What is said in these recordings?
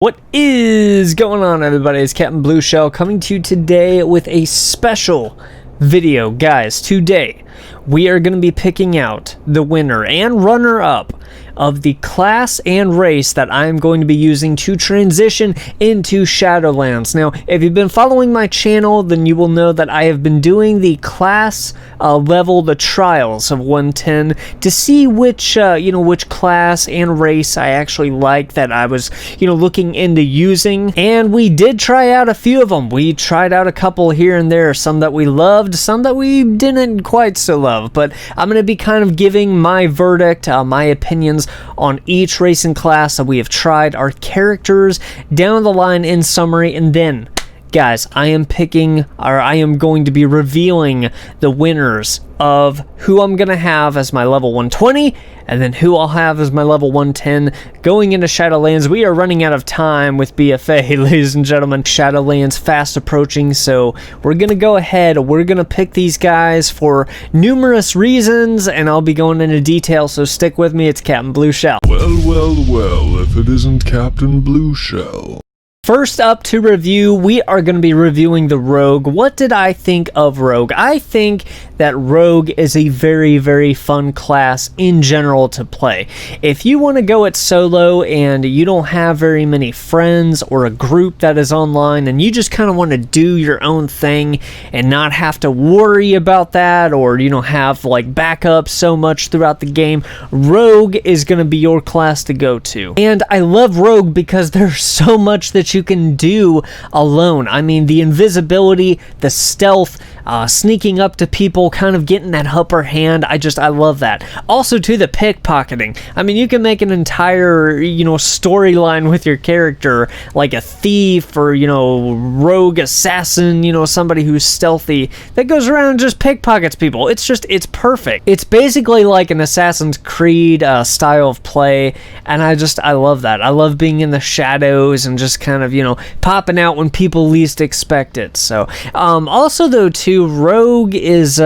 What is going on, everybody? It's Captain Blue Shell coming to you today with a special video. Guys, today we are going to be picking out the winner and runner-up of the class and race that I'm going to be using to transition into Shadowlands. Now, if you've been following my channel, then you will know that I have been doing the class level, the trials of 110, to see which which class and race I actually like that I was looking into using. And we did try out a few of them. We tried out a couple here and there, some that we loved, some that we didn't quite so love. But I'm going to be kind of giving my verdict, my opinions on each race and class that we have tried, our characters down the line in summary, and then guys, I am going to be revealing the winners of who I'm going to have as my level 120 and then who I'll have as my level 110 going into Shadowlands. We are running out of time with BFA, ladies and gentlemen. Shadowlands fast approaching, so we're going to go ahead. We're going to pick these guys for numerous reasons, and I'll be going into detail, so stick with me. It's Captain Blue Shell. Well, if it isn't Captain Blue Shell. First up to review, we are going to be reviewing the Rogue. What did I think of Rogue? I think that Rogue is a very, very fun class in general to play. If you want to go it solo and you don't have very many friends or a group that is online and you just kind of want to do your own thing and not have to worry about that, or have like backup so much throughout the game, Rogue is going to be your class to go to. And I love Rogue because there's so much that you can do alone. I mean, the invisibility, the stealth, sneaking up to people, kind of getting that upper hand. I love that. Also, too, the pickpocketing. I mean, you can make an entire, storyline with your character, like a thief or, rogue assassin, somebody who's stealthy that goes around and just pickpockets people. It's perfect. It's basically like an Assassin's Creed style of play, and I love that. I love being in the shadows and just kind of, popping out when people least expect it. So, also though too, Rogue is,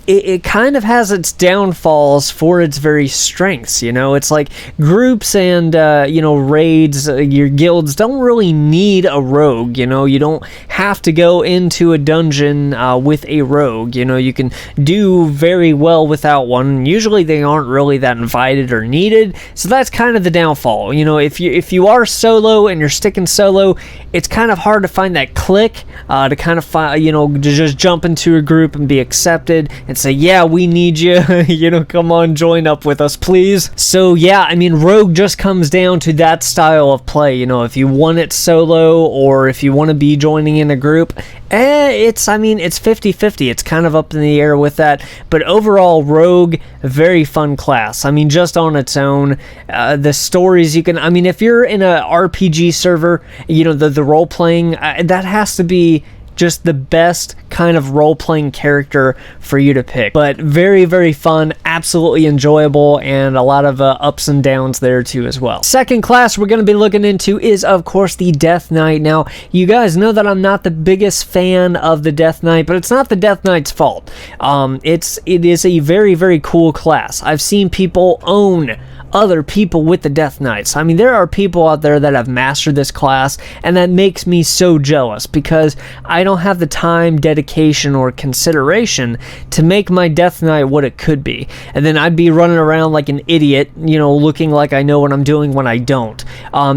it kind of has its downfalls for its very strengths. It's like groups and raids, your guilds don't really need a rogue. You don't have to go into a dungeon with a rogue. You can do very well without one. Usually they aren't really that invited or needed, so that's kind of the downfall. If you are solo and you're sticking solo, it's kind of hard to find that click to kind of find, to just jump into a group and be accepted and say, yeah, we need you, come on, join up with us, please. So yeah, I mean, Rogue just comes down to that style of play. If you want it solo or if you want to be joining in a group, it's 50-50. It's kind of up in the air with that. But overall, Rogue, very fun class. I mean, just on its own, the stories you can, if you're in a RPG server, the role-playing, that has to be just the best kind of role-playing character for you to pick. But very, very fun, absolutely enjoyable, and a lot of ups and downs there too as well. Second class we're going to be looking into is, of course, the Death Knight. Now, you guys know that I'm not the biggest fan of the Death Knight, but it's not the Death Knight's fault. It is a very, very cool class. I've seen people own other people with the Death Knights. I mean, there are people out there that have mastered this class, and that makes me so jealous because I don't have the time, dedication, or consideration to make my Death Knight what it could be. And then I'd be running around like an idiot, looking like I know what I'm doing when I don't.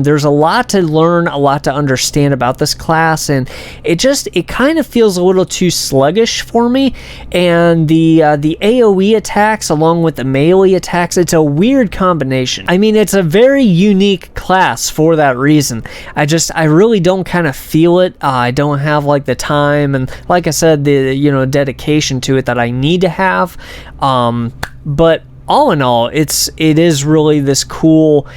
There's a lot to learn, a lot to understand about this class, and it kind of feels a little too sluggish for me. And the AoE attacks along with the melee attacks, it's a weird combination. I mean, it's a very unique class for that reason. I really don't kind of feel it. I don't have like the time and, like I said, the dedication to it that I need to have. But all in all, it is really this cool,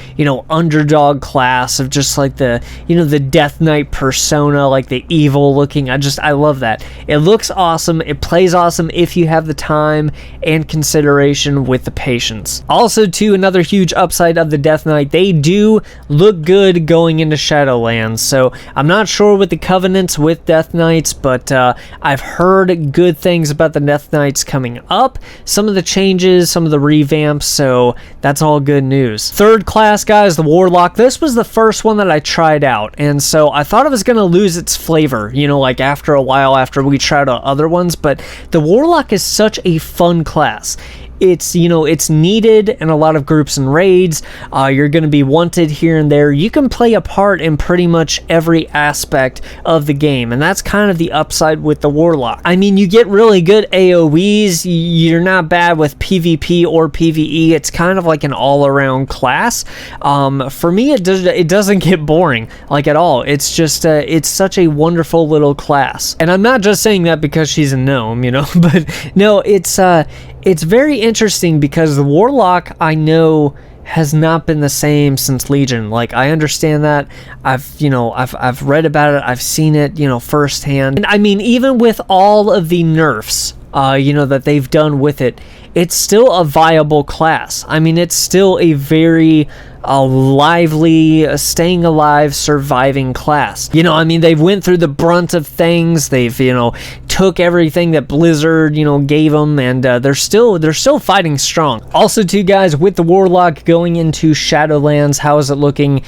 underdog class of just like the, the Death Knight persona, like the evil looking. I love that. It looks awesome. It plays awesome if you have the time and consideration with the patience. Also, too, another huge upside of the Death Knight, they do look good going into Shadowlands. So I'm not sure with the covenants with Death Knights, but I've heard good things about the Death Knights coming up. Some of the changes, some of the revamp, so that's all good news. Third class, guys, the Warlock. This was the first one that I tried out, and so I thought it was going to lose its flavor, you know, like after a while after we tried out other ones, but the Warlock is such a fun class. It's, you know, it's needed in a lot of groups and raids. You're going to be wanted here and there. You can play a part in pretty much every aspect of the game, and that's kind of the upside with the Warlock. I mean, you get really good AoEs. You're not bad with PvP or PvE. It's kind of like an all-around class. For me, it doesn't get boring, like, at all. It's just, it's such a wonderful little class. And I'm not just saying that because she's a gnome, you know, but no, it's very interesting because the Warlock, I know, has not been the same since Legion. Like, I understand that. I've read about it. I've seen it, you know, firsthand. And I mean, even with all of the nerfs, you know, that they've done with it, it's still a viable class. I mean, it's still a very lively, staying alive, surviving class. You know, I mean, they've went through the brunt of things. They've, you know, took everything that Blizzard, you know, gave them, and they're still fighting strong. Also, too, guys, with the Warlock going into Shadowlands, how is it looking?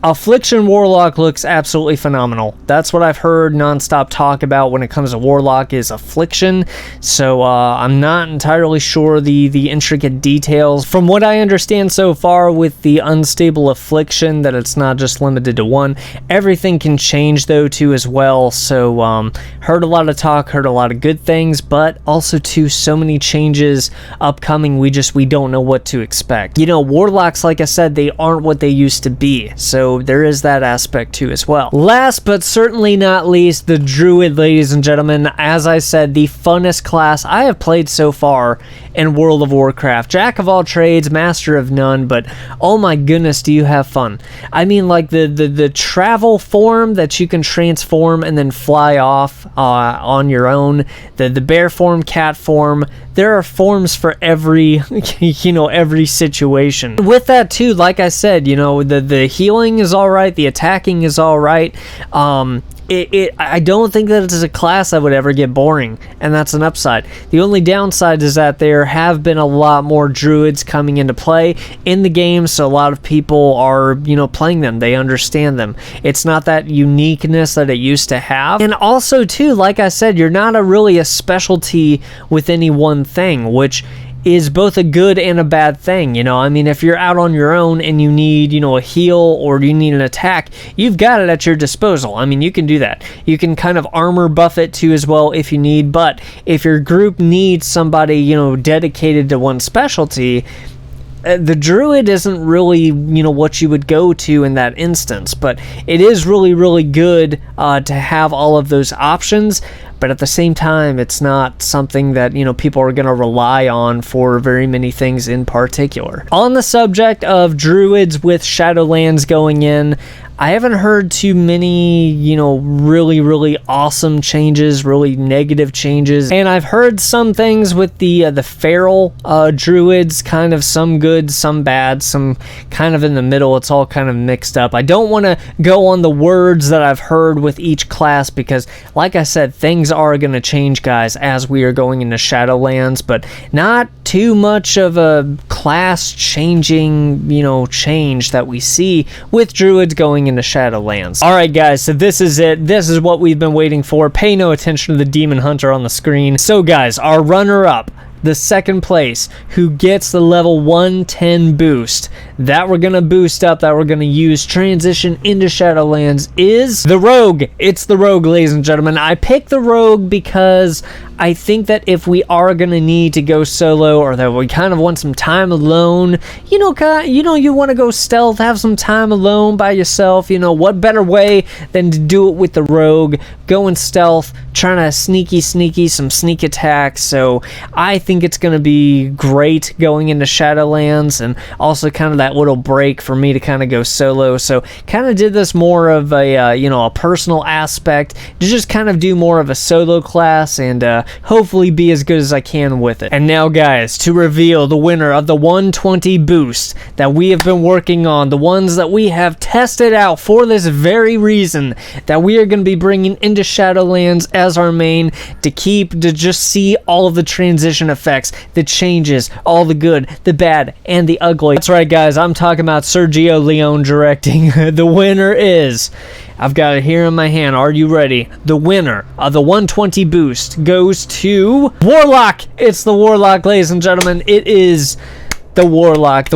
Affliction Warlock looks absolutely phenomenal. That's what I've heard nonstop talk about when it comes to Warlock is Affliction. So I'm not entirely sure the intricate details. From what I understand so far with the unstable Affliction, that it's not just limited to one. Everything can change though too as well. So heard a lot of talk, heard a lot of good things, but also too so many changes upcoming. We don't know what to expect. You know, Warlocks, like I said, they aren't what they used to be. So there is that aspect too as well. Last but certainly not least, the Druid, ladies and gentlemen. As I said, the funnest class I have played so far in World of Warcraft. Jack of all trades, master of none, but oh my goodness, do you have fun. I mean, like the travel form that you can transform and then fly off on your own, the bear form, cat form, there are forms for every, you know, every situation. With that too, like I said, you know, the healing is all right, the attacking is all right. I don't think that it's a class that would ever get boring, and that's an upside. The only downside is that there have been a lot more druids coming into play in the game, so a lot of people are, you know, playing them. They understand them. It's not that uniqueness that it used to have. And also, too, like I said, you're not really a specialty with any one thing, which is both a good and a bad thing. You know, I mean, if you're out on your own and you need, you know, a heal or you need an attack, you've got it at your disposal. I mean, you can do that. You can kind of armor buff it too as well if you need, but if your group needs somebody, you know, dedicated to one specialty, the Druid isn't really, you know, what you would go to in that instance, but it is really, really good to have all of those options. But at the same time, it's not something that, you know, people are going to rely on for very many things in particular. On the subject of Druids with Shadowlands going in, I haven't heard too many, you know, really, really awesome changes, really negative changes. And I've heard some things with the feral druids, kind of some good, some bad, some kind of in the middle. It's all kind of mixed up. I don't want to go on the words that I've heard with each class because, like I said, things are going to change, guys, as we are going into Shadowlands, but not too much of a class changing, you know, change that we see with druids going into Shadowlands. Alright guys, so this is it. This is what we've been waiting for. Pay no attention to the Demon Hunter on the screen. So guys, our runner-up, the second place, who gets the level 110 boost that we're gonna boost up, that we're gonna use transition into Shadowlands, is the Rogue. It's the Rogue, ladies and gentlemen. I picked the Rogue because I think that if we are gonna need to go solo, or that we kind of want some time alone, you want to go stealth, have some time alone by yourself, you know, what better way than to do it with the Rogue, going stealth, trying to sneaky, some sneak attacks. So I think it's going to be great going into Shadowlands, and also kind of that little break for me to kind of go solo. So kind of did this more of a, you know, a personal aspect to just kind of do more of a solo class, and hopefully be as good as I can with it. And now, guys, to reveal the winner of the 120 boost that we have been working on, the ones that we have tested out for this very reason, that we are going to be bringing into Shadowlands as our main to just see all of the transition effects, the changes, all the good, the bad, and the ugly. That's right, guys, I'm talking about Sergio Leone directing. The winner is, I've got it here in my hand. Are you ready? The winner of the 120 boost goes to Warlock. It's the Warlock, ladies and gentlemen. It is the Warlock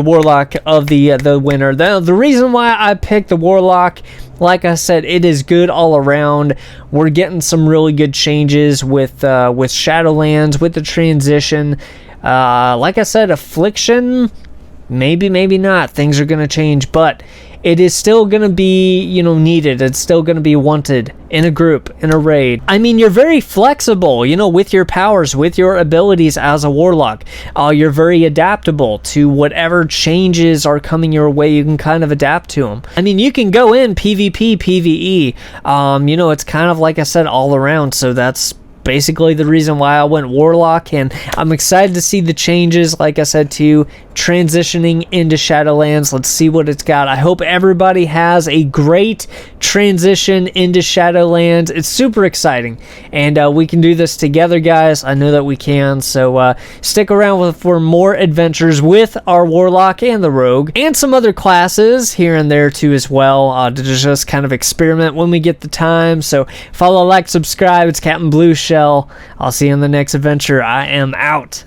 of the winner. The reason why I picked the Warlock, like I said, it is good all around. We're getting some really good changes with Shadowlands, with the transition. Like I said, Affliction, maybe not. Things are going to change, but it is still going to be, needed. It's still going to be wanted in a group, in a raid. I mean, you're very flexible, with your powers, with your abilities as a Warlock. You're very adaptable to whatever changes are coming your way. You can kind of adapt to them. I mean, you can go in PvP, PvE. It's kind of, like I said, all around. So that's basically the reason why I went Warlock, and I'm excited to see the changes, like I said, to transitioning into Shadowlands. Let's see what it's got. I hope everybody has a great transition into Shadowlands. It's super exciting, and we can do this together, guys. I know that we can, so stick around for more adventures with our Warlock and the Rogue, and some other classes here and there too as well, to just kind of experiment when we get the time. So follow, like, subscribe. It's Captain Blue Shell. I'll see you in the next adventure. I am out.